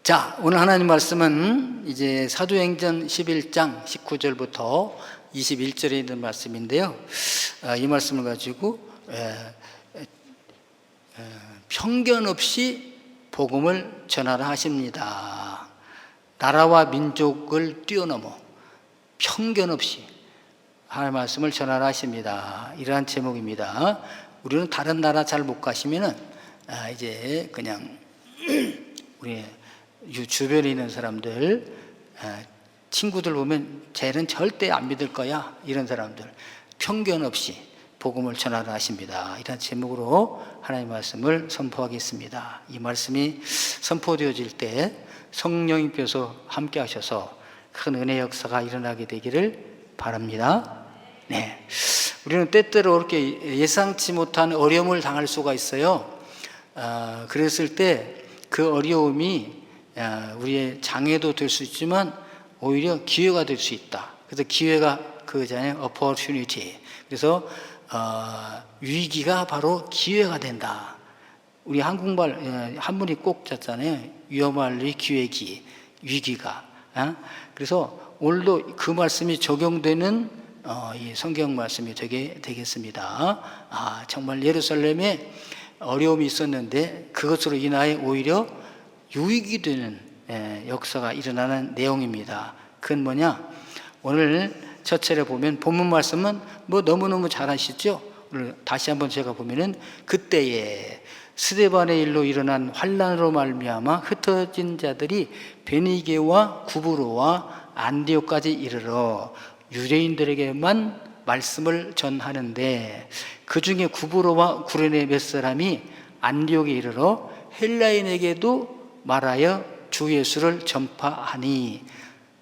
자, 오늘 하나님 말씀은 이제 사도행전 11장 19절부터 21절에 있는 말씀인데요. 이 말씀을 가지고 편견 없이 복음을 전하라 하십니다. 나라와 민족을 뛰어넘어 편견 없이 하나님 말씀을 전하라 하십니다. 이러한 제목입니다. 우리는 다른 나라 잘 못 가시면은 이제 그냥 우리 주변에 있는 사람들, 친구들 보면 쟤는 절대 안 믿을 거야, 이런 사람들 편견 없이 복음을 전하라 하십니다. 이런 제목으로 하나님의 말씀을 선포하겠습니다. 이 말씀이 선포되어질 때 성령님께서 함께 하셔서 큰 은혜 역사가 일어나게 되기를 바랍니다. 네, 우리는 때때로 이렇게 예상치 못한 어려움을 당할 수가 있어요. 그랬을 때 그 어려움이 우리의 장애도 될 수 있지만 오히려 기회가 될 수 있다. 그래서 기회가 그거잖아요. opportunity. 그래서 위기가 바로 기회가 된다. 우리 한국말 한 분이 꼭 짰잖아요. 위험할 기회기, 위기가. 그래서 오늘도 그 말씀이 적용되는 이 성경 말씀이 되겠습니다. 정말 예루살렘에 어려움이 있었는데 그것으로 인하여 오히려 유익이 되는 역사가 일어나는 내용입니다. 그건 뭐냐? 오늘 첫 차례 보면 본문 말씀은 뭐 너무너무 잘 아시죠? 오늘 다시 한번 제가 보면은 그때에 스데반의 일로 일어난 환난으로 말미암아 흩어진 자들이 베니게와 구브로와 안디옥까지 이르러 유대인들에게만 말씀을 전하는데 그 중에 구브로와 구레네 몇 사람이 안디옥에 이르러 헬라인에게도 말하여 주 예수를 전파하니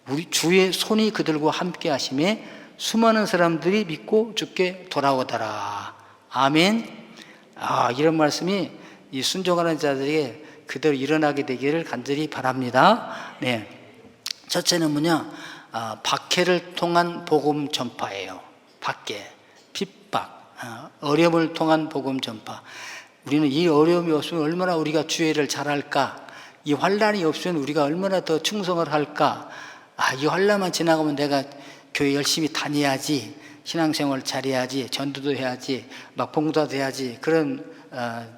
우리 주의 손이 그들과 함께 하심에 수많은 사람들이 믿고 주께 돌아오더라. 아멘. 이런 말씀이 이 순종하는 자들에게 그대로 일어나게 되기를 간절히 바랍니다. 네, 첫째는 뭐냐? 박해를 통한 복음 전파예요. 박해, 핍박, 어려움을 통한 복음 전파. 우리는 이 어려움이 없으면 얼마나 우리가 주의를 잘할까? 이 환난이 없으면 우리가 얼마나 더 충성을 할까? 이 환난만 지나가면 내가 교회 열심히 다녀야지, 신앙생활 잘해야지, 전도도 해야지, 막 봉사도 해야지, 그런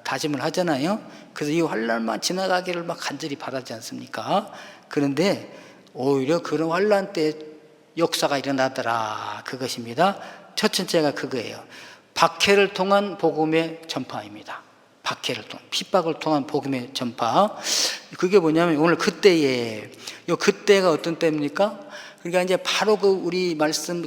다짐을 하잖아요. 그래서 이 환난만 지나가기를 막 간절히 바라지 않습니까? 그런데 오히려 그런 환난 때 역사가 일어나더라. 그것입니다. 첫 번째가 그거예요. 박해를 통한 복음의 전파입니다. 박해를 통한, 핍박을 통한 복음의 전파. 그게 뭐냐면 오늘 그때에, 그때가 어떤 때입니까? 그러니까 이제 바로 우리 말씀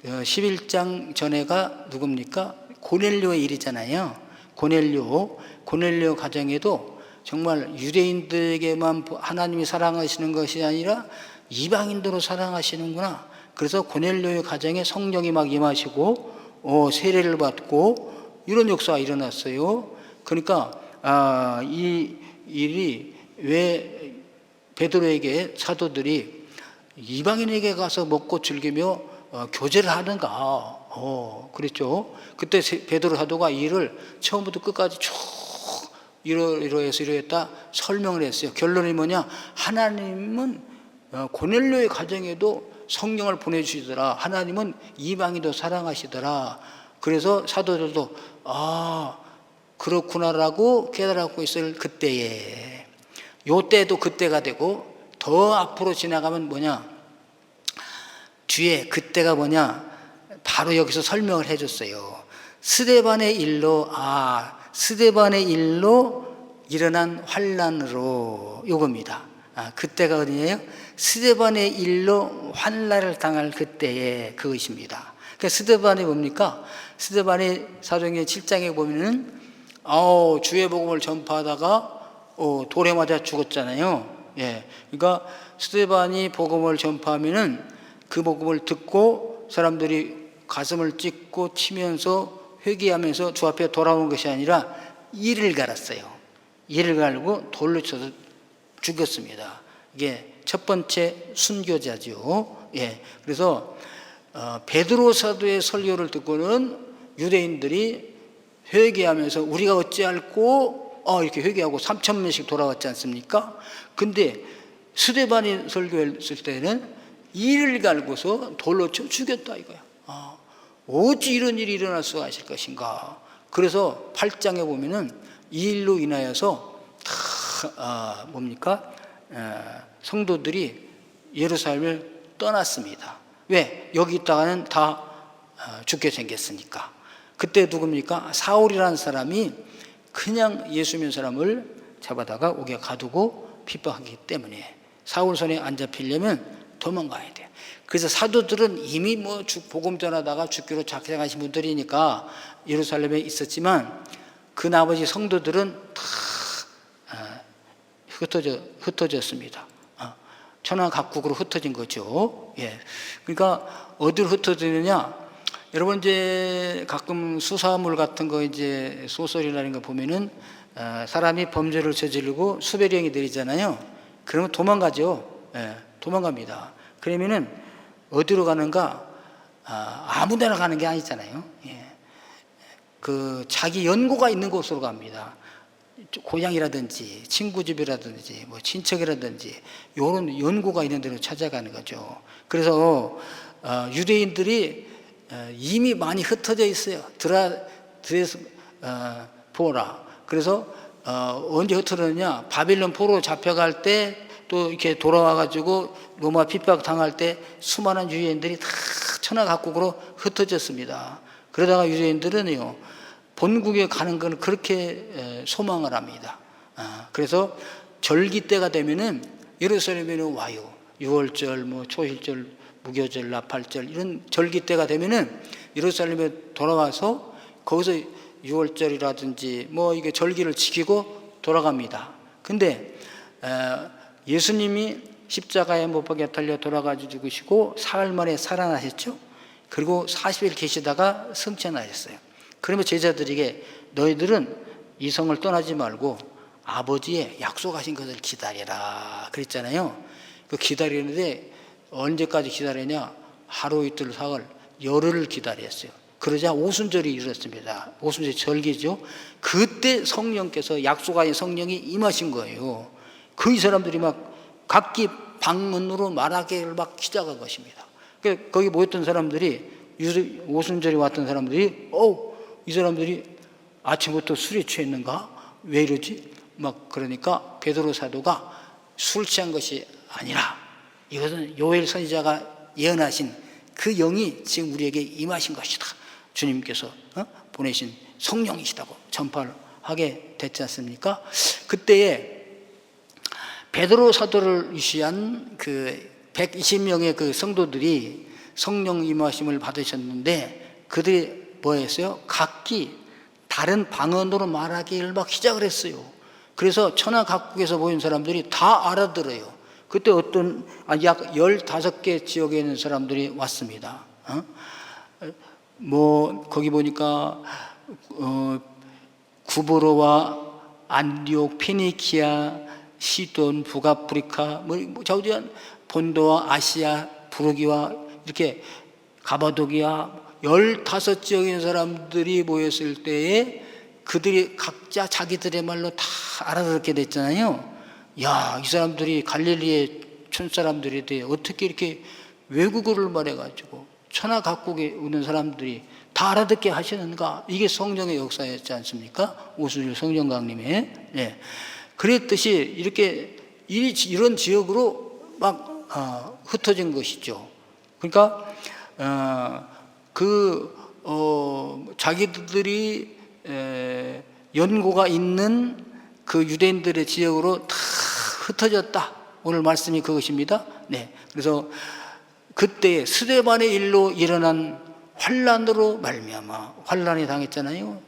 11장 전에가 누굽니까? 고넬료의 일이잖아요. 고넬료 가정에도 정말 유대인들에게만 하나님이 사랑하시는 것이 아니라 이방인들로 사랑하시는구나. 그래서 고넬료의 가정에 성령이 막 임하시고 세례를 받고 이런 역사가 일어났어요. 그러니까 이 일이 왜 베드로에게 사도들이 이방인에게 가서 먹고 즐기며 교제를 하는가? 그랬죠. 그때 베드로 사도가 이 일을 처음부터 끝까지 쭉 이러해서 이러했다 설명을 했어요. 결론이 뭐냐? 하나님은 고넬료의 가정에도 성령을 보내주시더라. 하나님은 이방인도 사랑하시더라. 그래서 사도들도 그렇구나라고 깨달았고 있을 그때에, 요 때도 그때가 되고 더 앞으로 지나가면 뭐냐? 뒤에 그때가 뭐냐? 바로 여기서 설명을 해줬어요. 스데반의 일로 일어난 환난으로, 요겁니다. 그때가 어디예요? 스데반의 일로 환난을 당할 그때에 그것입니다. 그러니까 스데반이 뭡니까? 스데반이 사도행전 7장에 보면은 주의 복음을 전파하다가 돌에 맞아 죽었잖아요. 예, 그러니까 스데반이 복음을 전파하면은 그 복음을 듣고 사람들이 가슴을 찢고 치면서 회개하면서 주 앞에 돌아오는 것이 아니라 이를 갈았어요. 이를 갈고 돌로 쳐서 죽였습니다. 이게 첫 번째 순교자죠. 예, 그래서 베드로 사도의 설교를 듣고는 유대인들이 회개하면서 우리가 어찌할꼬 이렇게 회개하고 3,000명씩 돌아왔지 않습니까? 근데 스데반이 설교했을 때는 이를 갈고서 돌로 쳐 죽였다 이거야. 어찌 이런 일이 일어날 수가 있을 것인가. 그래서 8장에 보면은 이 일로 인하여서 성도들이 예루살렘을 떠났습니다. 왜? 여기 있다가는 다 죽게 생겼으니까. 그때 누굽니까? 사울이라는 사람이 그냥 예수 믿는 사람을 잡아다가 옥에 가두고 핍박하기 때문에 사울 손에 안 잡히려면 도망가야 돼요. 그래서 사도들은 이미 복음 전하다가 죽기로 작정하신 분들이니까 예루살렘에 있었지만 그 나머지 성도들은 다 흩어졌습니다. 천하각국으로 흩어진 거죠. 예. 그러니까 어디로 흩어지느냐? 여러분 이제 가끔 수사물 같은 거 이제 소설이라는 거 보면은 사람이 범죄를 저지르고 수배령이 내리잖아요. 그러면 도망가죠. 예. 도망갑니다. 그러면은 어디로 가는가? 아무데나 가는 게 아니잖아요. 예. 그 자기 연고가 있는 곳으로 갑니다. 고향이라든지 친구 집이라든지 친척이라든지 이런 연고가 있는 데로 찾아가는 거죠. 그래서 유대인들이 이미 많이 흩어져 있어요. 포라. 그래서 언제 흩어졌냐? 바빌론 포로 잡혀갈 때 또 이렇게 돌아와가지고 로마 핍박 당할 때 수많은 유대인들이 다 천하각국으로 흩어졌습니다. 그러다가 유대인들은요 본국에 가는 건 그렇게 소망을 합니다. 그래서 절기 때가 되면은 예루살렘에는 와요. 6월절, 초일절, 무교절, 나팔절 이런 절기 때가 되면은 예루살렘에 돌아와서 거기서 6월절이라든지 이게 절기를 지키고 돌아갑니다. 근데 예수님이 십자가에 못 박혀 달려 돌아가지고 죽으시고 사흘 만에 살아나셨죠. 그리고 40일 계시다가 승천하셨어요. 그러면 제자들에게 너희들은 이 성을 떠나지 말고 아버지의 약속하신 것을 기다려라 그랬잖아요. 그 기다리는데 언제까지 기다리냐? 하루 이틀 사흘 열흘을 기다렸어요. 그러자 오순절이 이르렀습니다. 오순절 절기죠. 그때 성령께서 약속하신 성령이 임하신 거예요. 그 이 사람들이 막 각기 방문으로 말하기를 막 시작한 것입니다. 거기 모였던 사람들이 오순절에 왔던 사람들이 이 사람들이 아침부터 술에 취했는가? 왜 이러지? 그러니까 베드로 사도가 술 취한 것이 아니라 이것은 요엘 선지자가 예언하신 그 영이 지금 우리에게 임하신 것이다. 주님께서 보내신 성령이시다고 전파를 하게 됐지 않습니까? 그때에 베드로 사도를 위시한 그 120명의 그 성도들이 성령 임하심을 받으셨는데 그들이 뭐했어요? 각기 다른 방언으로 말하기를 막 시작을 했어요. 그래서 천하각국에서 모인 사람들이 다 알아들어요. 그때 약 15개 지역에 있는 사람들이 왔습니다. 거기 보니까 구브로와 안디옥, 피니키아, 시돈, 북아프리카, 자우지간 본도와 아시아, 부르기와 이렇게 가바도기아 15지역에 있는 사람들이 모였을 때에 그들이 각자 자기들의 말로 다 알아듣게 됐잖아요. 이 사람들이 갈릴리의 촌사람들이 어떻게 이렇게 외국어를 말해가지고 천하각국에 있는 사람들이 다 알아듣게 하시는가? 이게 성령의 역사였지 않습니까? 오순절 성령 강림에. 네. 그랬듯이 이렇게 이런 지역으로 막 흩어진 것이죠. 그러니까 자기들이 연고가 있는 그 유대인들의 지역으로 다 흩어졌다. 오늘 말씀이 그것입니다. 네. 그래서 그때 스데반의 일로 일어난 환란으로 말미암아 환란이 당했잖아요.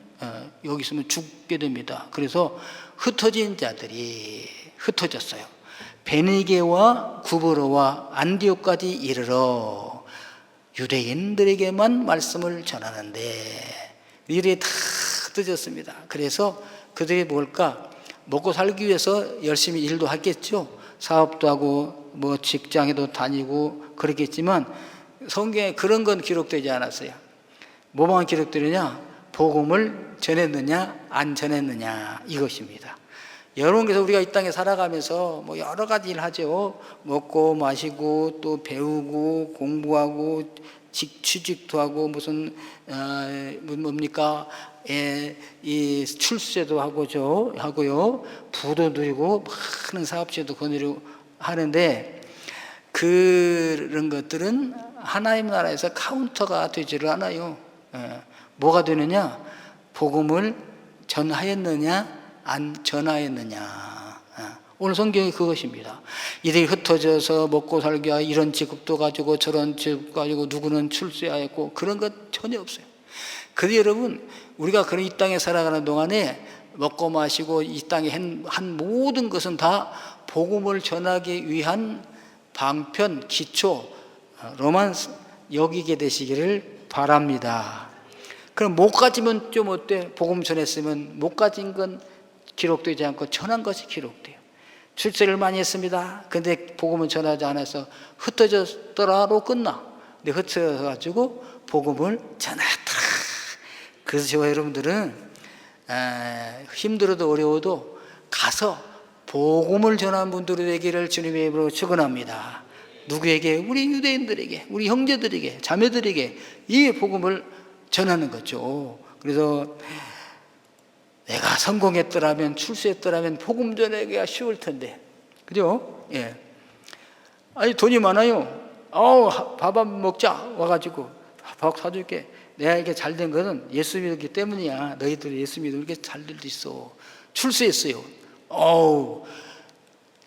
여기 있으면 죽게 됩니다. 그래서 흩어진 자들이 흩어졌어요. 베니게와 구브로와 안디옥까지 이르러 유대인들에게만 말씀을 전하는데 일이 다 흩어졌습니다. 그래서 그들이 뭘까? 먹고 살기 위해서 열심히 일도 하겠죠. 사업도 하고 직장에도 다니고 그렇겠지만 성경에 그런 건 기록되지 않았어요. 뭐만 기록되느냐? 복음을 전했느냐 안 전했느냐 이것입니다. 여러분께서 우리가 이 땅에 살아가면서 뭐 여러 가지 일 하죠. 먹고 마시고 또 배우고 공부하고 취직도 하고 무슨 뭡니까? 이 출세도 하고요. 부도 누리고 많은 사업체도 거느리고 하는데 그런 것들은 하나님 나라에서 카운터가 되지를 않아요. 뭐가 되느냐? 복음을 전하였느냐 안 전하였느냐. 오늘 성경이 그것입니다. 이들이 흩어져서 먹고 살기 위해 이런 직업도 가지고 저런 직업 가지고 누구는 출세하였고 그런 것 전혀 없어요. 그런데 여러분 우리가 그런 이 땅에 살아가는 동안에 먹고 마시고 이 땅에 한 모든 것은 다 복음을 전하기 위한 방편, 기초, 로만스 여기게 되시기를 바랍니다. 그럼 못 가지면 좀 어때? 복음 전했으면 못 가진 건 기록되지 않고 전한 것이 기록돼요. 출세를 많이 했습니다. 근데 복음은 전하지 않아서 흩어졌더라로 끝나. 근데 흩어져가지고 복음을 전했더라. 그래서 저와 여러분들은 힘들어도 어려워도 가서 복음을 전한 분들이 되기를 주님의 이름으로 축원합니다. 누구에게? 우리 유대인들에게, 우리 형제들에게, 자매들에게 이 복음을 전하는 거죠. 그래서 내가 성공했더라면, 출세했더라면 복음 전하기가 쉬울 텐데, 그죠? 예. 아니 돈이 많아요. 밥 한 먹자 와가지고 밥 사줄게. 내가 이렇게 잘된 것은 예수 믿었기 때문이야. 너희들이 예수 믿으면 이렇게 잘 될 수 있어. 출세했어요.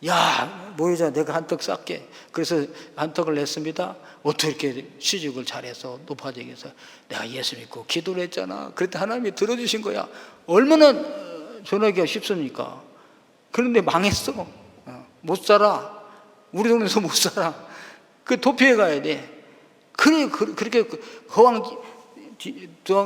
야, 모이자 내가 한턱 쌀게. 그래서 한턱을 냈습니다. 어떻게 이렇게 취직을 잘해서 높아지게 해서 내가 예수 믿고 기도를 했잖아. 그랬더니 하나님이 들어주신 거야. 얼마나 전하기가 쉽습니까? 그런데 망했어. 못 살아. 우리 동네에서 못 살아. 그 도피해 가야 돼. 그렇게 거왕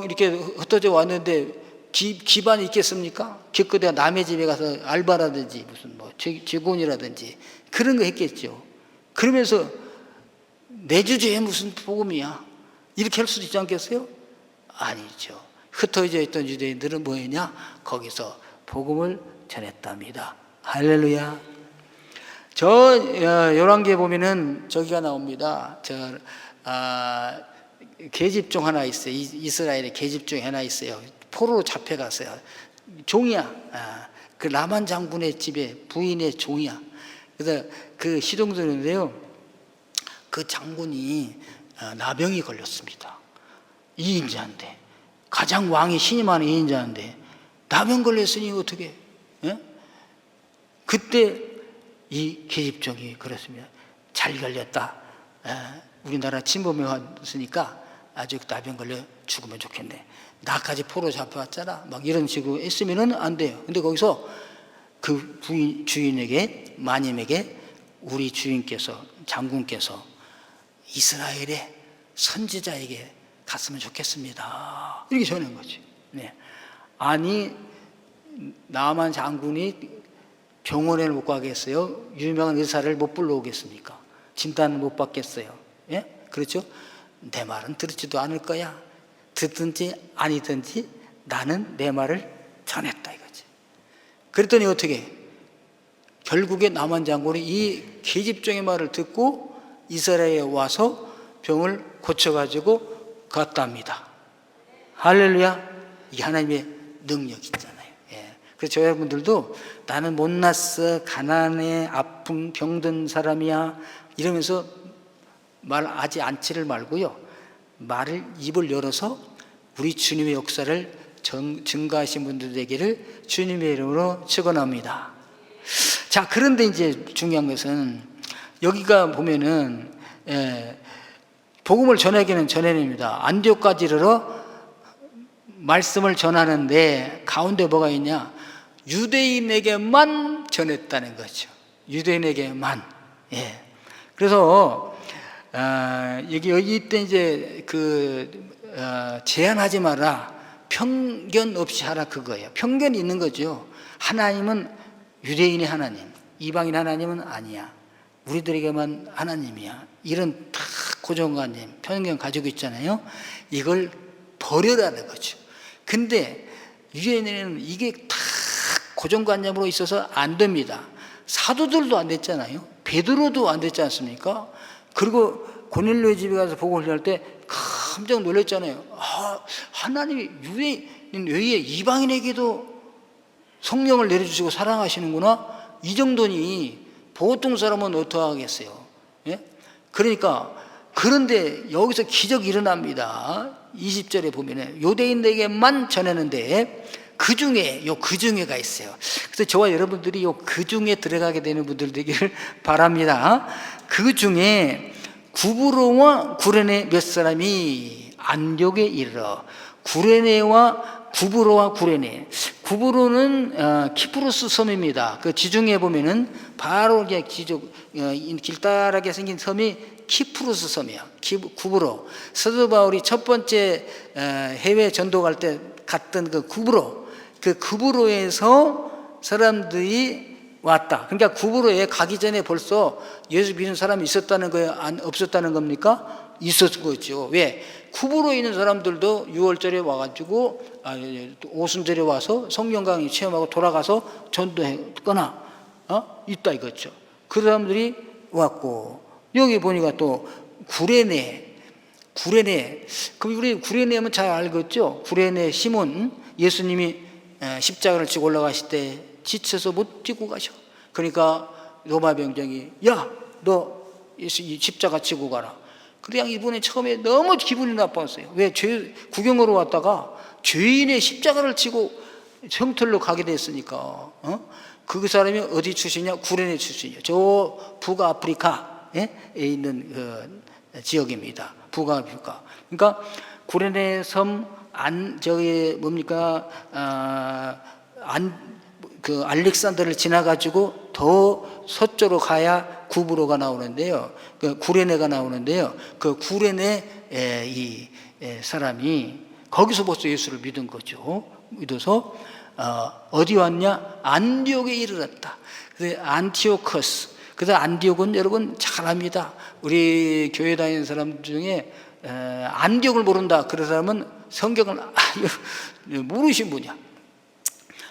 이렇게 흩어져 왔는데 기반이 있겠습니까? 기껏해야 남의 집에 가서 알바라든지 무슨 뭐 직원이라든지 그런 거 했겠죠. 그러면서 내 주제에 무슨 복음이야? 이렇게 할 수도 있지 않겠어요? 아니죠. 흩어져 있던 유대인들은 뭐 했냐? 거기서 복음을 전했답니다. 할렐루야. 열왕기에 보면은 저기가 나옵니다. 계집 중 하나 있어요. 이스라엘의 계집 중에 하나 있어요. 포로로 잡혀갔어요. 종이야. 그 라만 장군의 집에 부인의 종이야. 그래서 그 시동들인데요. 그 장군이 나병이 걸렸습니다. 2인자인데 가장 왕이 신임하는 2인자인데 나병 걸렸으니 어떻게? 예? 그때 이 계집종이 그렇습니다. 잘 걸렸다. 우리나라 침범해 왔으니까 아주 나병 걸려 죽으면 좋겠네. 나까지 포로 잡혀왔잖아. 막 이런 식으로 했으면은 안 돼요. 근데 거기서 그 주인에게, 마님에게 우리 주인께서, 장군께서 이스라엘의 선지자에게 갔으면 좋겠습니다. 이렇게 전한 거지. 네. 아니, 나만 장군이 병원에 못 가겠어요? 유명한 의사를 못 불러오겠습니까? 진단을 못 받겠어요? 예? 그렇죠? 내 말은 들지도 않을 거야. 듣든지 아니든지 나는 내 말을 전했다 이거지. 그랬더니 어떻게? 결국에 나만 장군이 이 계집종의 말을 듣고 이스라엘에 와서 병을 고쳐가지고 갔답니다. 할렐루야. 이게 하나님의 능력이 있잖아요. 예. 그래서 저 여러분들도 나는 못났어, 가난해, 아픔, 병든 사람이야 이러면서 말하지 않지를 말고요. 말을 입을 열어서 우리 주님의 역사를 증가하신 분들 되기를 주님의 이름으로 축원합니다. 자, 그런데 이제 중요한 것은 여기가 보면은 복음을 전하기는 전해냅니다. 안디옥까지 이르러 말씀을 전하는데 가운데 뭐가 있냐? 유대인에게만 전했다는 거죠. 유대인에게만. 예. 그래서 여기 때 이제 제한하지 마라, 편견 없이 하라 그거예요. 편견이 있는 거죠. 하나님은 유대인의 하나님, 이방인 하나님은 아니야. 우리들에게만 하나님이야. 이런 다 고정관념, 편견 가지고 있잖아요. 이걸 버려라는 거죠. 근데 유엔에는 이게 다 고정관념으로 있어서 안 됩니다. 사도들도 안 됐잖아요. 베드로도 안 됐지 않습니까? 그리고 고넬료의 집에 가서 복음을 전할 때 깜짝 놀랐잖아요. 하나님이 유대인 외에 이방인에게도 성령을 내려주시고 사랑하시는구나. 이 정도니 보통 사람은 어떡하겠어요. 예? 그러니까 그런데 여기서 기적이 일어납니다. 20절에 보면은 유대인에게만 전하는데 그 중에가 있어요. 그래서 저와 여러분들이 그 중에 들어가게 되는 분들 되기를 바랍니다. 그 중에 구브로와 구레네 몇 사람이 안디옥에 이르러 구브로와 구레네. 구브로는 키프로스 섬입니다. 그 지중해 보면은 바로 길다랗게 생긴 섬이 키프로스 섬이야. 구브로. 사도 바울이 첫 번째 해외 전도 갈 때 갔던 그 구브로에서 사람들이 왔다. 그러니까 구브로에 가기 전에 벌써 예수 믿는 사람이 있었다는 거예요? 없었다는 겁니까? 있었던 거죠. 왜? 구브로에 있는 사람들도 6월절에 와가지고 오순절에 와서 성령 강의 체험하고 돌아가서 전도했거나 있다 이거죠. 그 사람들이 왔고, 여기 보니까 또 구레네. 우리 구레네면 잘 알겠죠? 구레네 시몬, 예수님이 십자가를 지고 올라가실 때 지쳐서 못 지고 가셔. 그러니까 로마 병정이 너 십자가 지고 가라. 그냥 이번에 처음에 너무 기분이 나빴어요. 왜? 구경으로 왔다가 죄인의 십자가를 지고 성털로 가게 됐으니까. 그 사람이 어디 출신이냐? 구레네 출신이에요. 저 북아프리카에 있는 그 지역입니다. 북아프리카. 그러니까 구레네 섬 그 알렉산더를 지나가지고 더 서쪽으로 가야 구브로가 나오는데요. 그 구레네가 나오는데요. 그 구레네 이 사람이 거기서 벌써 예수를 믿은 거죠. 믿어서 어디 왔냐? 안디옥에 이르렀다. 그래서 안티오커스. 그래서 안디옥은 여러분 잘 압니다. 우리 교회 다니는 사람 중에 안디옥을 모른다 그런 사람은 성경을 모르신 분이야.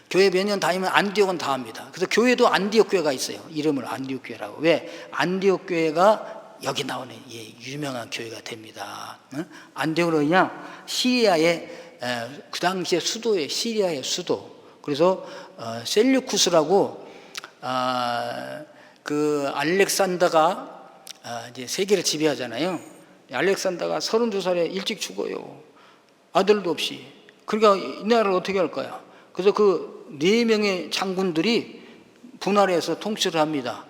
교회 몇 년 다니면 안디옥은 다 압니다. 그래서 교회도 안디옥 교회가 있어요. 이름을 안디옥 교회라고. 왜? 안디옥 교회가 여기 나오는 유명한 교회가 됩니다. 안디옥은 어디냐? 시리아의 그 당시에 수도예요. 시리아의 수도. 그래서 셀류쿠스라고 그 알렉산더가 이제 세계를 지배하잖아요. 알렉산더가 32살에 일찍 죽어요. 아들도 없이. 그러니까 이 나라를 어떻게 할 거야? 그래서 그 4명의 장군들이 분할해서 통치를 합니다.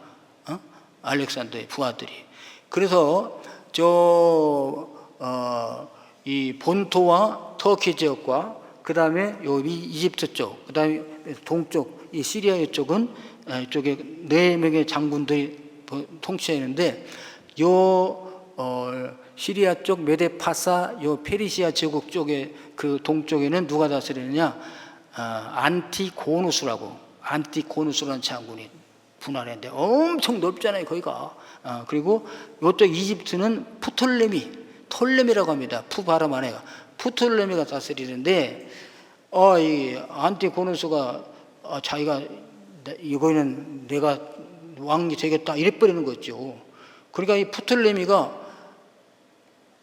알렉산더의 부하들이. 그래서 이 본토와 터키 지역과 그 다음에 이집트 쪽, 그 다음에 동쪽, 이 시리아 쪽은 이쪽에 4명의 장군들이 통치했는데 시리아 쪽 메데파사, 페르시아 제국 쪽에 그 동쪽에는 누가 다스리느냐? 안티고누스라는 장군이 분할했는데 엄청 넓잖아요, 거기가. 그리고 이쪽 이집트는 톨레미라고 합니다. 푸 발음 안 해요. 프톨레미가 다스리는데, 이 안티고누스가 자기가 이거는 내가 왕이 되겠다 이래버리는 거죠. 그러니까 이 프톨레미가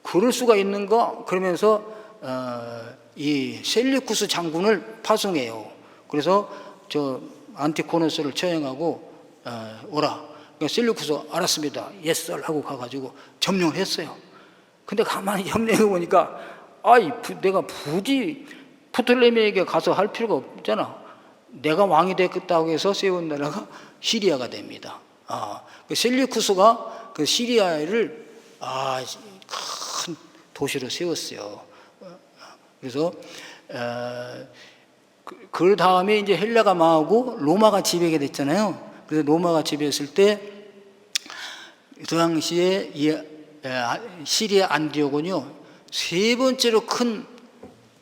그럴 수가 있는가? 그러면서 이 셀류쿠스 장군을 파송해요. 그래서 저 안티고누스를 처형하고 오라. 그러니까 셀류쿠스 알았습니다. 예스 하고 가가지고 점령을 했어요. 근데 가만히 점령해 보니까 내가 굳이 프톨레미에게 가서 할 필요가 없잖아. 내가 왕이 되겠다고 해서 세운 나라가 시리아가 됩니다. 그 셀류쿠스가 그 시리아를 큰 도시로 세웠어요. 그래서 그 다음에 이제 헬라가 망하고 로마가 지배하게 됐잖아요. 그래서 로마가 지배했을 때 그 당시에 시리아 안디옥은요 3번째로 큰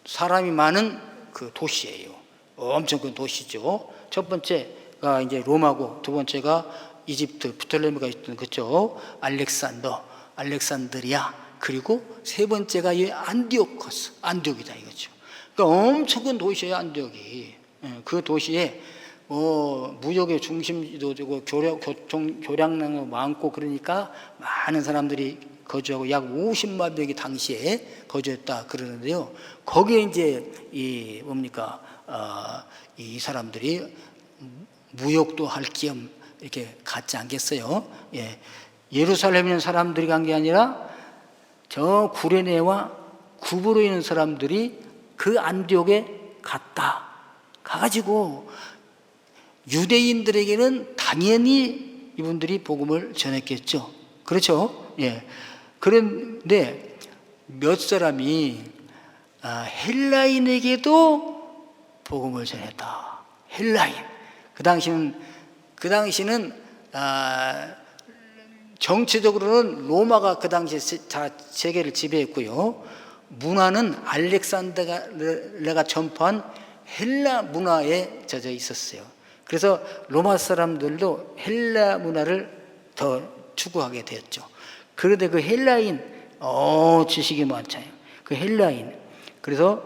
사람이 많은 그 도시예요. 엄청 큰 도시죠. 첫 번째가 이제 로마고, 두 번째가 이집트 프톨레미가 있던 그쪽 알렉산드리아, 그리고 세 번째가 이 안디옥이다 이거죠. 그러니까 엄청 큰 도시예요, 안디옥이. 그 도시에 무역의 중심지도 되고 교통 교량량도 많고, 그러니까 많은 사람들이 거주하고 약 50만 명이 당시에 거주했다 그러는데요. 거기에 이제 이 사람들이 무역도 할 겸 이렇게 갔지 않겠어요? 예. 예루살렘에 있는 사람들이 간 게 아니라 저 구레네와 구브로에 있는 사람들이 그 안디옥에 갔다. 가가지고 유대인들에게는 당연히 이분들이 복음을 전했겠죠. 그렇죠? 예. 그런데 몇 사람이 헬라인에게도 복음을 전했다. 헬라인. 그 당시는 정치적으로는 로마가 그 당시에 세계를 지배했고요. 문화는 알렉산더가 전파한 헬라 문화에 젖어 있었어요. 그래서 로마 사람들도 헬라 문화를 더 추구하게 되었죠. 그런데 그 헬라인, 지식이 많잖아요. 그 헬라인. 그래서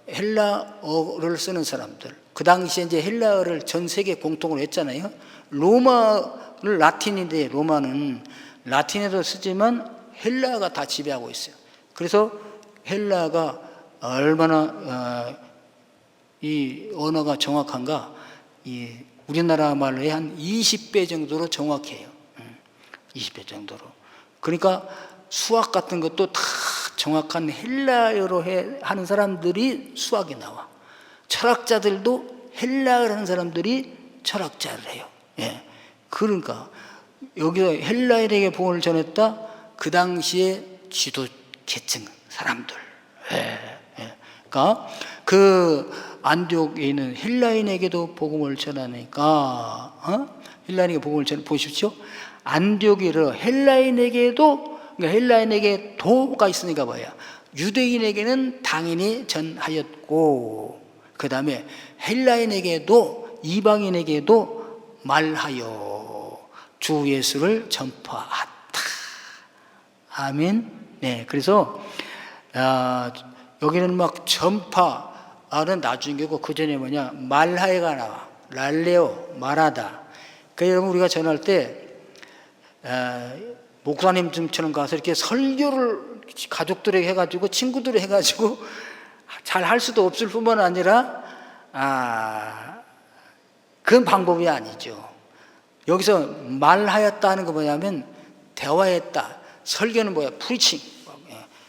헬라어를 쓰는 사람들. 그 당시에 이제 헬라어를 전 세계 공통으로 했잖아요. 로마는 라틴인데, 로마는 라틴에도 쓰지만 헬라어가 다 지배하고 있어요. 그래서 헬라어가 얼마나 이 언어가 정확한가, 이 우리나라 말로의 한 20배 정도로 정확해요. 20배 정도로. 그러니까 수학 같은 것도 다 정확한 헬라어로 하는 사람들이 수학이 나와. 철학자들도 헬라어를 하는 사람들이 철학자를 해요. 예. 그러니까 여기서 헬라인에게 복음을 전했다. 그 당시에 지도 계층 사람들. 예. 예. 그러니까 그 안디옥에 있는 헬라인에게도 복음을 전하니까, 헬라인에게 복음을 보십시오. 안디옥에 헬라인에게도, 그러니까 헬라인에게 도가 있으니까 뭐야? 유대인에게는 당연히 전하였고, 그 다음에 헬라인에게도, 이방인에게도 말하여 주 예수를 전파하다. 아멘. 네, 그래서 여기는 막 전파는 나중이고, 그 전에 뭐냐, 말하여가 나와. 랄레오, 말하다. 그러니까 여러분, 우리가 전할 때 목사님처럼 가서 이렇게 설교를 가족들에게 해가지고, 친구들에게 해가지고 잘 할 수도 없을 뿐만 아니라 그건 방법이 아니죠. 여기서 말하였다는 거 뭐냐면 대화했다. 설교는 뭐야? 프리칭,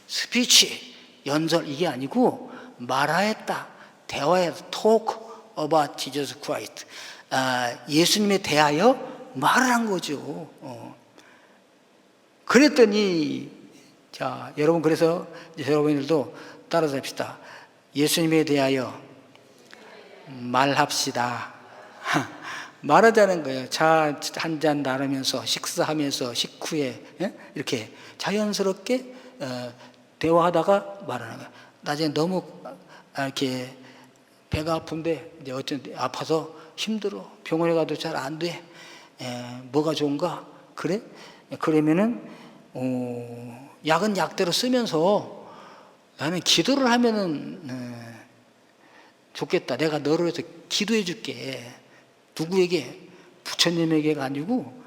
스피치, 연설, 이게 아니고 말하였다. 대화했다. Talk about Jesus Christ. 예수님에 대하여 말을 한 거죠. 그랬더니, 자, 여러분, 그래서 여러분들도 따라서 합시다. 예수님에 대하여 말합시다. 말하자는 거예요. 차 한 잔 나누면서, 식사하면서, 식후에, 이렇게 자연스럽게 대화하다가 말하는 거예요. 나중에 너무 이렇게 배가 아픈데, 이제 어쩐 아파서 힘들어. 병원에 가도 잘 안 돼. 뭐가 좋은가? 그래? 그러면은, 약은 약대로 쓰면서 나는 기도를 하면은 좋겠다. 내가 너를 위해서 기도해 줄게. 누구에게? 부처님에게가 아니고,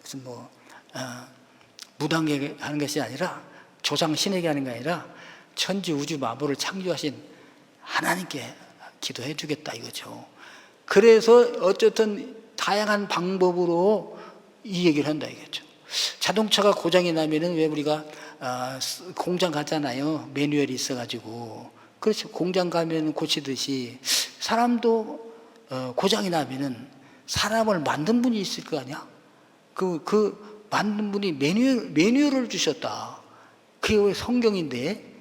무슨 무당에게 하는 것이 아니라, 조상신에게 하는 게 아니라, 천지 우주 만물을 창조하신 하나님께 기도해 주겠다 이거죠. 그래서 어쨌든 다양한 방법으로 이 얘기를 한다 이거죠. 자동차가 고장이 나면은 왜 우리가 공장 가잖아요. 매뉴얼이 있어가지고. 그렇죠. 공장 가면 고치듯이 사람도 고장이 나면은 사람을 만든 분이 있을 거 아니야? 그 만든 분이 매뉴얼을 주셨다. 그게 왜 성경인데,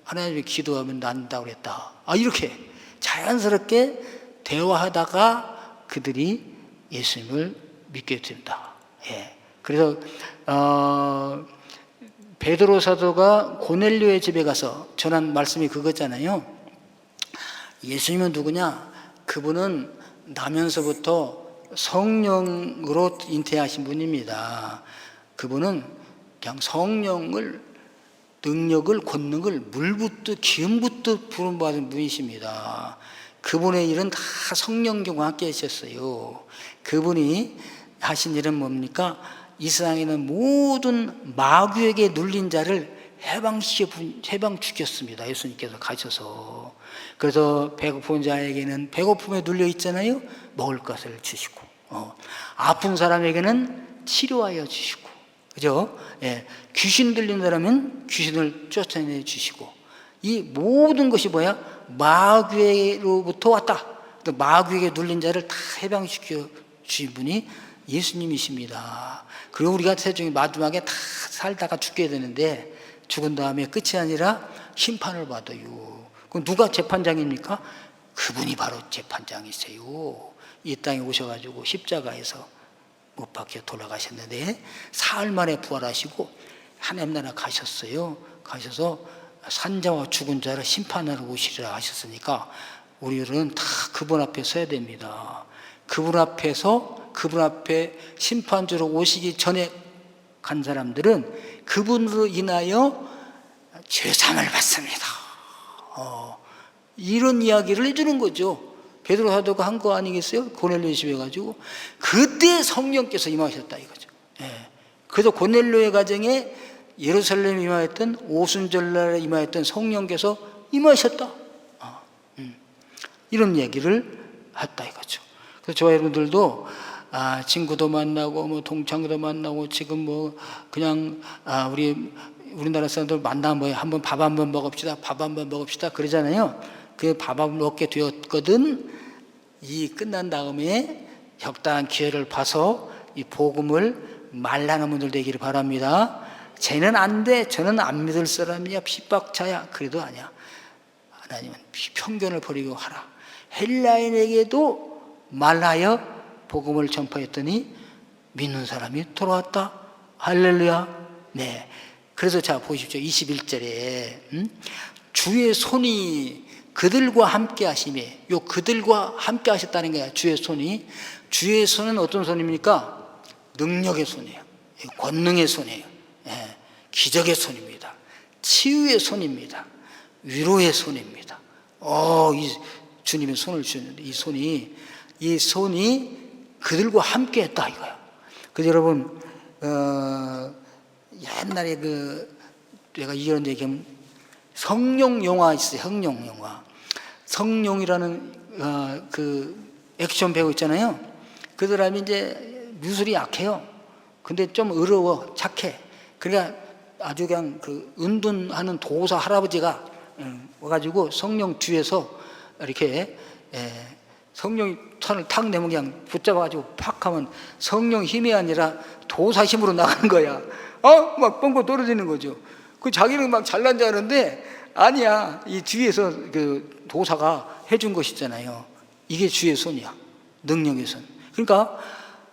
하나님이 기도하면 난다고 그랬다. 이렇게 자연스럽게 대화하다가 그들이 예수님을 믿게 된다. 예. 그래서 베드로 사도가 고넬료의 집에 가서 전한 말씀이 그거잖아요. 예수님은 누구냐? 그분은 나면서부터 성령으로 잉태하신 분입니다. 그분은 그냥 성령을 능력을, 권능을 물붓듯 기름붓듯 부름받은 분이십니다. 그분의 일은 다 성령님과 함께 하셨어요. 그분이 하신 일은 뭡니까? 이 세상에 있는 모든 마귀에게 눌린 자를 해방시켰습니다. 예수님께서 가셔서. 그래서 배고픈 자에게는 배고픔에 눌려 있잖아요. 먹을 것을 주시고, 아픈 사람에게는 치료하여 주시고, 그죠? 예, 귀신 들린 사람은 귀신을 쫓아내 주시고, 이 모든 것이 뭐야? 마귀로부터 왔다. 또 마귀에게 눌린 자를 다 해방시켜 주신 분이 예수님이십니다. 그리고 우리가 세상에 마지막에 다 살다가 죽게 되는데, 죽은 다음에 끝이 아니라 심판을 받아요. 그럼 누가 재판장입니까? 그분이 바로 재판장이세요. 이 땅에 오셔가지고 십자가에서 못 박혀 돌아가셨는데 사흘 만에 부활하시고 하나님 나라 가셨어요. 가셔서 산자와 죽은 자를 심판하러 오시리라 하셨으니까 우리들은 다 그분 앞에 서야 됩니다. 그분 앞에 심판주로 오시기 전에 간 사람들은 그분으로 인하여 죄상을 받습니다. 이런 이야기를 해주는 거죠. 베드로 사도가 한 거 아니겠어요? 고넬료 집에 가지고 그때 성령께서 임하셨다 이거죠. 예. 그래서 고넬료의 가정에 예루살렘에 임하였던 오순절날에 임하였던 성령께서 임하셨다. 이런 얘기를 했다 이거죠. 그래서 저와 여러분들도 친구도 만나고 뭐 동창도 만나고 지금 뭐 그냥 우리나라 사람들 만나면 뭐 한번 밥 한번 먹읍시다, 밥 한번 먹읍시다 그러잖아요. 그 밥 한번 먹게 되었거든. 이 끝난 다음에 적당한 기회를 봐서 이 복음을 말라는 분들 되기를 바랍니다. 쟤는 안 돼, 저는 안 믿을 사람이야, 핍박자야. 그래도 아니야. 하나님은 편견을 버리고 하라. 헬라인에게도 말하여 복음을 전파했더니 믿는 사람이 돌아왔다. 할렐루야. 네. 그래서 자 보십시오. 21절에 주의 손이 그들과 함께 하심에, 요 그들과 함께 하셨다는 거야. 주의 손이. 주의 손은 어떤 손입니까? 능력의 손이에요. 권능의 손이에요. 예. 기적의 손입니다. 치유의 손입니다. 위로의 손입니다. 이 주님의 손을 주셨는데 이 손이 그들과 함께 했다 이거야. 그래서 여러분 옛날에 내가 이런 얘기하면 성룡 영화 있어요. 성룡 영화. 성룡이라는 액션 배우 있잖아요. 그 사람이 이제 미술이 약해요. 근데 좀 어려워, 착해. 그러니까 아주 그냥 은둔하는 도사 할아버지가 와가지고 성룡 뒤에서 이렇게 성령이 손을 탁 내면 그냥 붙잡아가지고 팍 하면 성령 힘이 아니라 도사 힘으로 나가는 거야. 막 뻥뻥 떨어지는 거죠. 자기는 막 잘난 줄 아는데 아니야. 이 뒤에서 도사가 해준 것이잖아요. 이게 주의 손이야. 능력의 손. 그러니까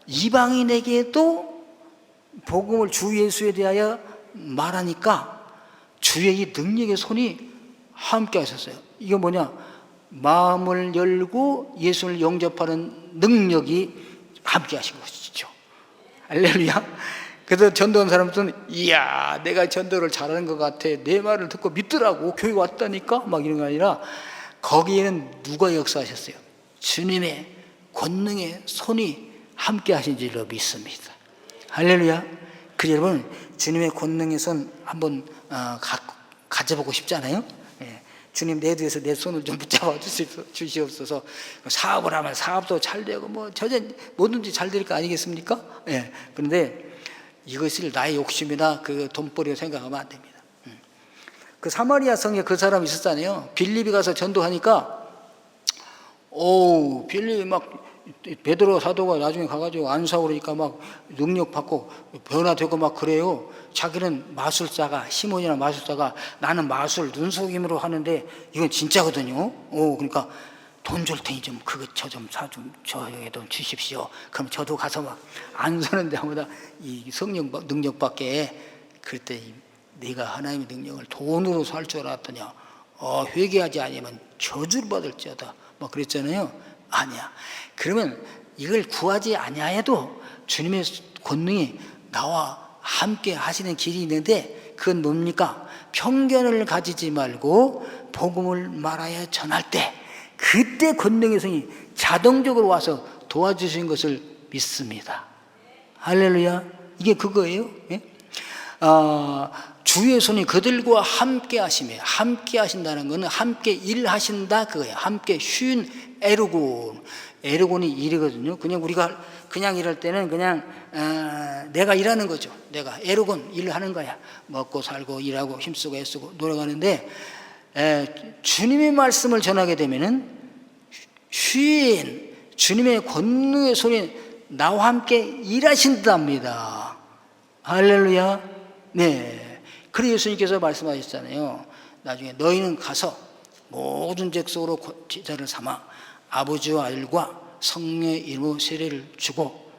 이방인에게도 복음을 주 예수에 대하여 말하니까 주의 이 능력의 손이 함께 하셨어요. 이게 뭐냐? 마음을 열고 예수를 영접하는 능력이 함께 하신 것이죠. 할렐루야. 그래서 전도한 사람들은 이야 내가 전도를 잘하는 것 같아, 내 말을 듣고 믿더라고, 교회 왔다니까 막 이런 게 아니라 거기에는 누가 역사하셨어요? 주님의 권능의 손이 함께 하신 줄로 믿습니다. 할렐루야. 그래서 여러분 주님의 권능의 손 한번 가져보고 싶지 않아요? 예. 주님 내 뒤에서 내 손을 좀 붙잡아 주시옵소서. 사업을 하면 사업도 잘 되고 뭐든지 잘 될 거 아니겠습니까? 예. 그런데 이것을 나의 욕심이나 돈벌이로 생각하면 안 됩니다. 그 사마리아 성에 그 사람이 있었잖아요. 빌립이 가서 전도하니까 빌립이 막 베드로 사도가 나중에 가가지고 안수하니까 막 능력 받고 변화되고 막 그래요. 자기는 마술사가, 시몬이나 마술사가 나는 마술 눈속임으로 하는데 이건 진짜거든요. 그러니까 돈 줄 테니 좀 저 좀 사 좀 저에게 돈 주십시오. 그럼 저도 가서 막 안수하는 데마다 이 성령 능력 받게. 그랬더니 네가 하나님의 능력을 돈으로 살 줄 알았더니 회개하지 아니면 저주를 받을지어다 막 그랬잖아요. 아니야. 그러면 이걸 구하지 아니하여도 주님의 권능이 나와 함께 하시는 길이 있는데 그건 뭡니까? 편견을 가지지 말고 복음을 말하여 전할 때 그때 권능의 성이 자동적으로 와서 도와주신 것을 믿습니다. 할렐루야. 이게 그거예요. 예? 주의 손이 그들과 함께 하시며, 함께 하신다는 것은 함께 일하신다 그거예요. 함께 쉰 에르곤이 일이거든요. 그냥 우리가 그냥 일할 때는 그냥 내가 일하는 거죠. 내가 에르곤 일을 하는 거야. 먹고 살고 일하고 힘쓰고 애쓰고 노력하는데 주님의 말씀을 전하게 되면은 쉰 주님의 권능의 손이 나와 함께 일하신답니다. 할렐루야. 네. 그래서 예수님께서 말씀하셨잖아요. 나중에 너희는 가서 모든 족속으로 제자를 삼아 아버지와 아들과 성령의 이름으로 세례를 주고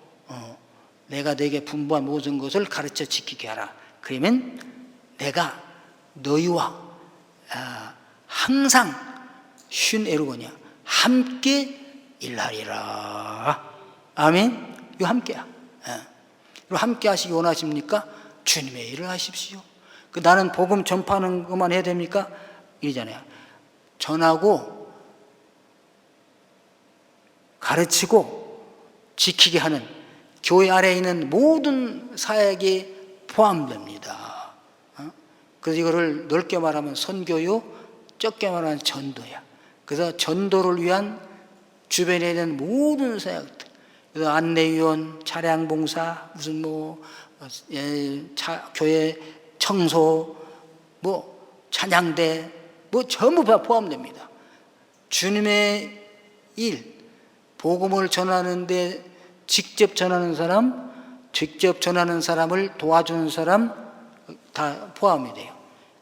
내가 너에게 분부한 모든 것을 가르쳐 지키게 하라. 그러면 내가 너희와 항상 쉰 에르고냐 함께 일하리라. 아멘. 이거 함께야. 그리고 함께 하시기 원하십니까? 주님의 일을 하십시오. 나는 복음 전파하는 것만 해야 됩니까? 이러잖아요. 전하고 가르치고 지키게 하는 교회 아래에 있는 모든 사역에 포함됩니다. 그래서 이거를 넓게 말하면 선교요, 적게 말하면 전도야. 그래서 전도를 위한 주변에 있는 모든 사역들, 그래서 안내위원, 차량봉사, 무슨 교회 청소, 찬양대, 전부 다 포함됩니다. 주님의 일, 복음을 전하는데 직접 전하는 사람, 직접 전하는 사람을 도와주는 사람 다 포함이 돼요.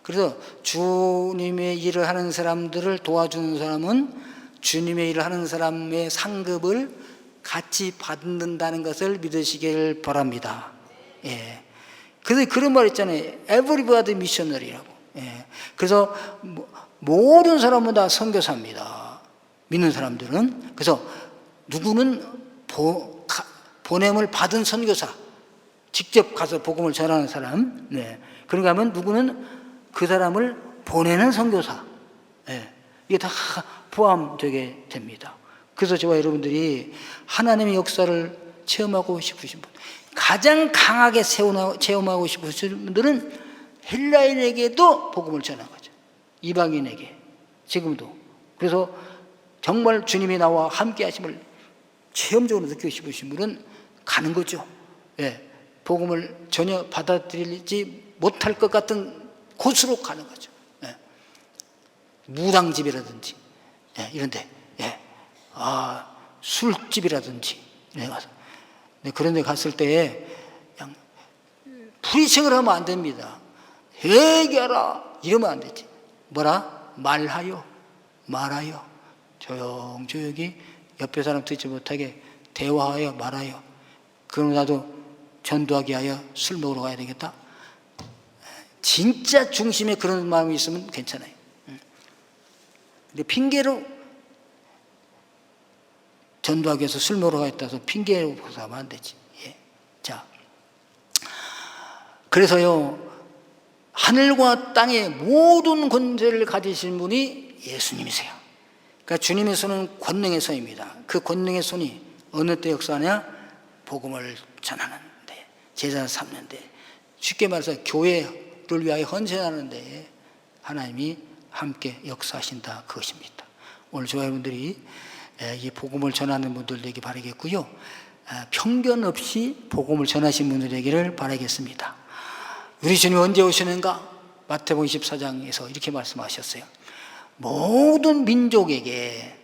그래서 주님의 일을 하는 사람들을 도와주는 사람은 주님의 일을 하는 사람의 상급을 같이 받는다는 것을 믿으시길 바랍니다. 예. 그래서 그런 말 있잖아요. Everybody missionary라고. 예. 그래서 모든 사람은 다 선교사입니다. 믿는 사람들은. 그래서 누구는 보냄을 받은 선교사, 직접 가서 복음을 전하는 사람. 네. 그런가 하면 누구는 그 사람을 보내는 선교사. 네. 이게 다 포함되게 됩니다. 그래서 저와 여러분들이 하나님의 역사를 체험하고 싶으신 분, 가장 강하게 체험하고 싶으신 분들은 헬라인에게도 복음을 전한 거죠. 이방인에게 지금도. 그래서 정말 주님이 나와 함께 하심을 체험적으로 느끼고 싶으신 분은 가는 거죠. 예, 복음을 전혀 받아들이지 못할 것 같은 곳으로 가는 거죠. 예, 무당집이라든지 이런데, 술집이라든지 가서. 그런 데 갔을 때 그냥 프리칭을 하면 안 됩니다. 회개하라 이러면 안 되지. 뭐라? 말하여 조용히 옆에 사람 듣지 못하게 대화하여 말하여. 그럼 나도 전도하게 하여 술 먹으러 가야 되겠다. 진짜 중심에 그런 마음이 있으면 괜찮아요. 근데 핑계로 전도하기 위해서 술 먹으러 가겠다 해서 핑계로 하면 안 되지. 예. 자, 그래서요, 하늘과 땅의 모든 권세를 가지신 분이 예수님이세요. 그러니까 주님의 손은 권능의 손입니다. 그 권능의 손이 어느 때 역사하냐? 복음을 전하는데, 제자를 삼는데, 쉽게 말해서 교회를 위하여 헌신하는데 하나님이 함께 역사하신다 그것입니다. 오늘 저와 여러분들이 이 복음을 전하는 분들 되기 바라겠고요. 편견 없이 복음을 전하신 분들 되기를 바라겠습니다. 우리 주님 언제 오시는가? 마태복음 24장에서 이렇게 말씀하셨어요. 모든 민족에게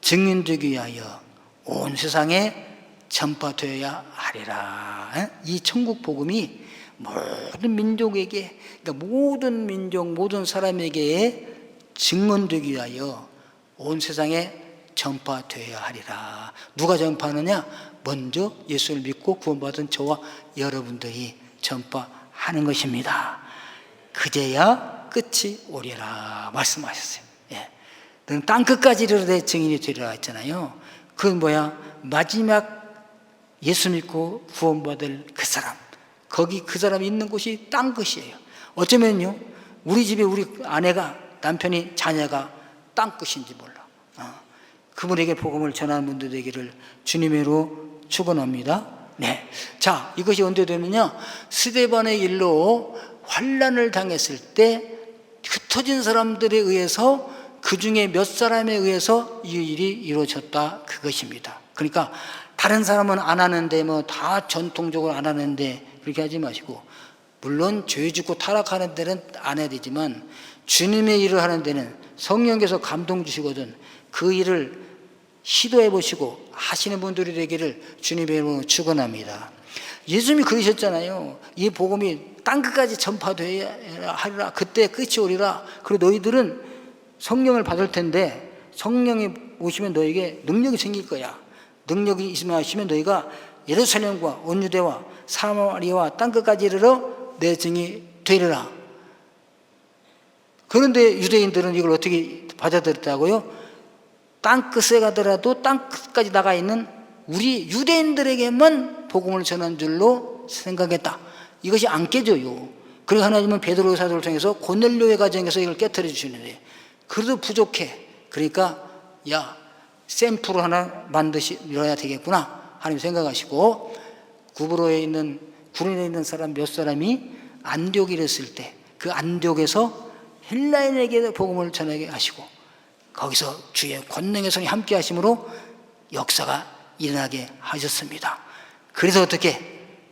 증인되기 위하여 온 세상에 전파되어야 하리라. 이 천국 복음이 모든 민족에게, 그러니까 모든 민족, 모든 사람에게 증언되기 위하여 온 세상에 전파되어야 하리라. 누가 전파하느냐? 먼저 예수를 믿고 구원받은 저와 여러분들이 전파하는 것입니다. 그제야 끝이 오리라 말씀하셨어요. 예. 너는 땅끝까지 이르러 증인이 되리라 했잖아요. 그건 뭐야? 마지막 예수 믿고 구원받을 그 사람, 거기 그 사람이 있는 곳이 땅끝이에요. 어쩌면요, 우리 집에 우리 아내가, 남편이, 자녀가 땅끝인지 몰라. 그분에게 복음을 전하는 분들 되기를 주님으로 축원합니다. 네. 자, 이것이 언제 되느냐? 스데반의 일로 환난을 당했을 때 흩어진 사람들에 의해서, 그 중에 몇 사람에 의해서 이 일이 이루어졌다, 그것입니다. 그러니까 다른 사람은 안 하는데, 뭐 다 전통적으로 안 하는데 그렇게 하지 마시고, 물론 죄 짓고 타락하는 데는 안 해야 되지만 주님의 일을 하는 데는 성령께서 감동 주시거든 그 일을 시도해 보시고 하시는 분들이 되기를 주님의 이름으로 축원합니다. 예수님이 그러셨잖아요. 이 복음이 땅끝까지 전파되어야 하리라. 그때 끝이 오리라. 그리고 너희들은 성령을 받을 텐데, 성령이 오시면 너에게 능력이 생길 거야. 능력이 있으면 하시면 너희가 예루살렘과 온 유대와 사마리아와 땅끝까지 이르러 내 증이 되리라. 그런데 유대인들은 이걸 어떻게 받아들였다고요? 땅끝에 가더라도 땅끝까지 나가 있는 우리 유대인들에게만 복음을 전한 줄로 생각했다. 이것이 안 깨져요. 그래서 하나님은 베드로 사도를 통해서 고넬료의 가정에서 이걸 깨트려 주시는데, 그래도 부족해. 그러니까 야, 샘플을 하나 만드셔야 되겠구나 하나님 생각하시고, 구브로에 있는, 구린에 있는 사람 몇 사람이 안디옥에 이랬을 때 그 안디옥에서 헬라인에게 복음을 전하게 하시고, 거기서 주의 권능의 손이 함께 하심으로 역사가 일어나게 하셨습니다. 그래서 어떻게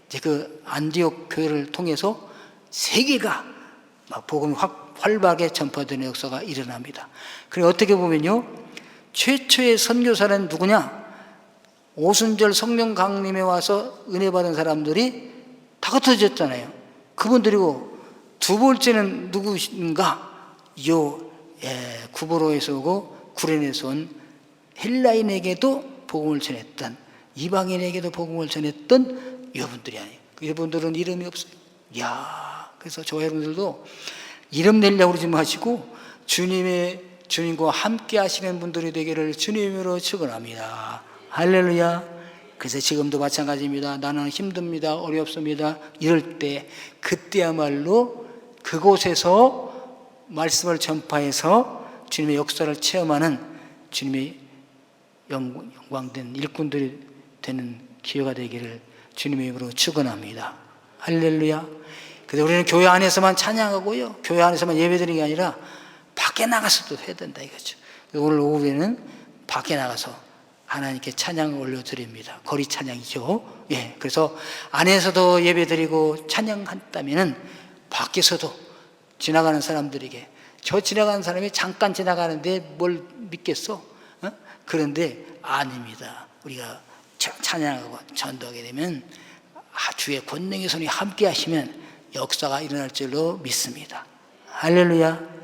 이제 그 안디옥 교회를 통해서 세계가 막 복음이 활발하게 전파되는 역사가 일어납니다. 그리고 어떻게 보면요, 최초의 선교사는 누구냐? 오순절 성령 강림에 와서 은혜 받은 사람들이 다 흩어졌잖아요. 그분들이고, 두 번째는 누구인가? 구브로에서 오고 구레네에서 온 헬라인에게도 복음을 전했던, 이방인에게도 복음을 전했던 여러분들이 아니에요. 이분들은 이름이 없어요. 그래서 저 여러분들도 이름 내려고 그러지 마시고 주님과 함께 하시는 분들이 되기를 주님으로 축원합니다. 할렐루야. 그래서 지금도 마찬가지입니다. 나는 힘듭니다, 어렵습니다, 이럴 때 그때야말로 그곳에서 말씀을 전파해서 주님의 역사를 체험하는 주님의 영광된 일꾼들이 되는 기회가 되기를 주님의 이름으로 축원합니다. 할렐루야. 그래서 우리는 교회 안에서만 찬양하고요, 교회 안에서만 예배드리는 게 아니라 밖에 나가서도 해야 된다 이거죠. 오늘 오후에는 밖에 나가서 하나님께 찬양을 올려드립니다. 거리 찬양이죠. 그래서 안에서도 예배드리고 찬양한다면은 밖에서도 지나가는 사람들에게, 저 지나가는 사람이 잠깐 지나가는데 뭘 믿겠어? 그런데 아닙니다. 우리가 찬양하고 전도하게 되면 주의 권능의 손이 함께 하시면 역사가 일어날 줄로 믿습니다. 할렐루야.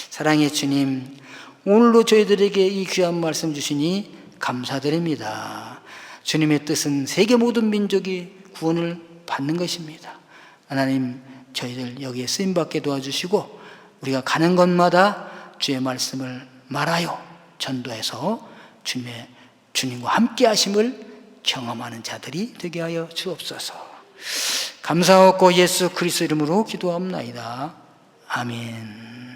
사랑의 주님, 오늘도 저희들에게 이 귀한 말씀 주시니 감사드립니다. 주님의 뜻은 세계 모든 민족이 구원을 받는 것입니다. 하나님, 저희들 여기에 쓰임받게 도와주시고, 우리가 가는 곳마다 주의 말씀을 말하여 전도해서 주님과 함께 하심을 경험하는 자들이 되게 하여 주옵소서. 감사하고 예수 그리스도 이름으로 기도합나이다. 아멘.